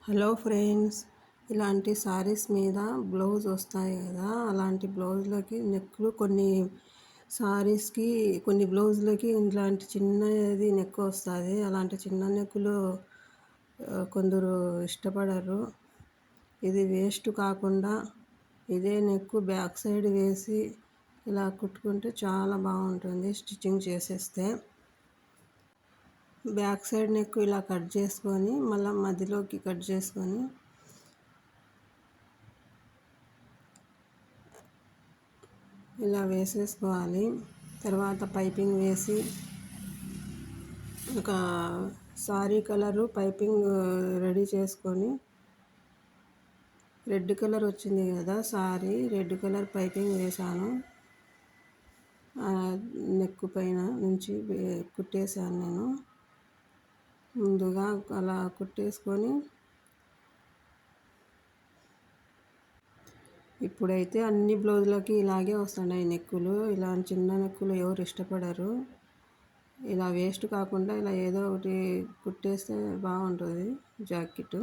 Hello friends, ఇలాంటి సారీస్ మీద blouse వస్తాయి కదా, అలాంటి బ్లౌజ్లకి నెక్లు సారీస్కి కొన్ని బ్లౌజ్లకి ఇలాంటి చిన్నది నెక్ వస్తుంది. అలాంటి చిన్న నెక్కులు కొందరు ఇష్టపడరు. ఇది వేస్ట్ కాకుండా ఇదే నెక్ బ్యాక్ సైడ్ వేసి ఇలా కుట్టుకుంటే చాలా బాగుంటుంది. స్టిచ్చింగ్ చేసేస్తే బ్యాక్ సైడ్ నెక్ ఇలా కట్ చేసుకొని మళ్ళీ మధ్యలోకి కట్ చేసుకొని ఇలా వేసేసుకోవాలి. తర్వాత పైపింగ్ వేసి ఒక సారీ కలరు పైపింగ్ రెడీ చేసుకొని, రెడ్ కలర్ వచ్చింది కదా సారీ, రెడ్ కలర్ పైపింగ్ వేసాను. నెక్ పైన నుంచి కుట్టేశాను నేను. ముందుగా అలా కుట్టేసుకొని ఇప్పుడైతే అన్ని బ్లౌజులకి ఇలాగే వస్తున్నాయి నెక్కులు. ఇలా చిన్న నెక్కులు ఎవరు ఇష్టపడరు. ఇలా వేస్ట్ కాకుండా ఇలా ఏదో ఒకటి కుట్టేస్తే బాగుంటుంది జాకెట్.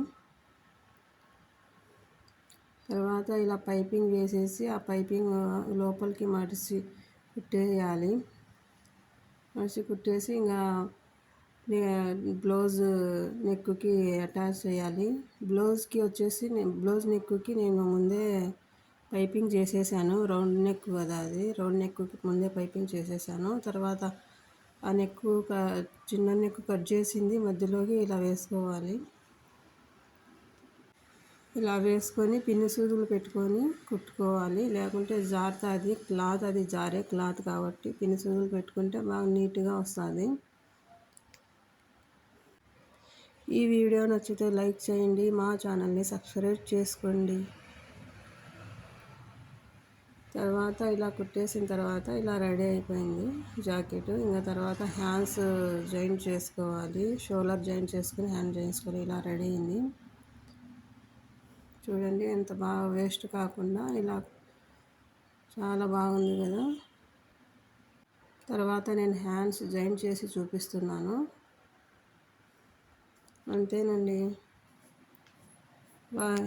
తర్వాత ఇలా పైపింగ్ వేసేసి ఆ పైపింగ్ లోపలికి మడిచి కుట్టేయాలి. మడిచి కుట్టేసి ఇంకా బ్లౌజ్ నెక్కి అటాచ్ చేయాలి. బ్లౌజ్కి వచ్చేసి బ్లౌజ్ నెక్కి నేను ముందే పైపింగ్ చేసేసాను. రౌండ్ నెక్ కదా, అది రౌండ్ నెక్కి ముందే పైపింగ్ చేసేసాను. తర్వాత ఆ చిన్న నెక్ కట్ చేసింది మధ్యలోకి ఇలా వేసుకోవాలి. ఇలా వేసుకొని పిన్ని సూదులు పెట్టుకొని కుట్టుకోవాలి, లేకుంటే జారుతుంది క్లాత్. అది జారే క్లాత్ కాబట్టి పిన్ని సూదులు పెట్టుకుంటే బాగా నీట్గా వస్తుంది. ఈ వీడియో నచ్చితే లైక్ చేయండి, మా ఛానల్ని సబ్స్క్రైబ్ చేసుకోండి. తర్వాత ఇలా కుట్టేసిన తర్వాత ఇలా రెడీ అయిపోయింది జాకెట్. ఇంకా తర్వాత హ్యాండ్స్ జాయింట్ చేసుకోవాలి. షోల్డర్ జాయింట్ చేసుకొని హ్యాండ్ చేసుకోవాలి. ఇలా రెడీ అయింది చూడండి, ఎంత బాగా వేస్ట్ కాకుండా ఇలా చాలా బాగుంది కదా. తర్వాత నేను హ్యాండ్స్ జాయింట్ చేసి చూపిస్తున్నాను. అంతేనండి, బాయ్.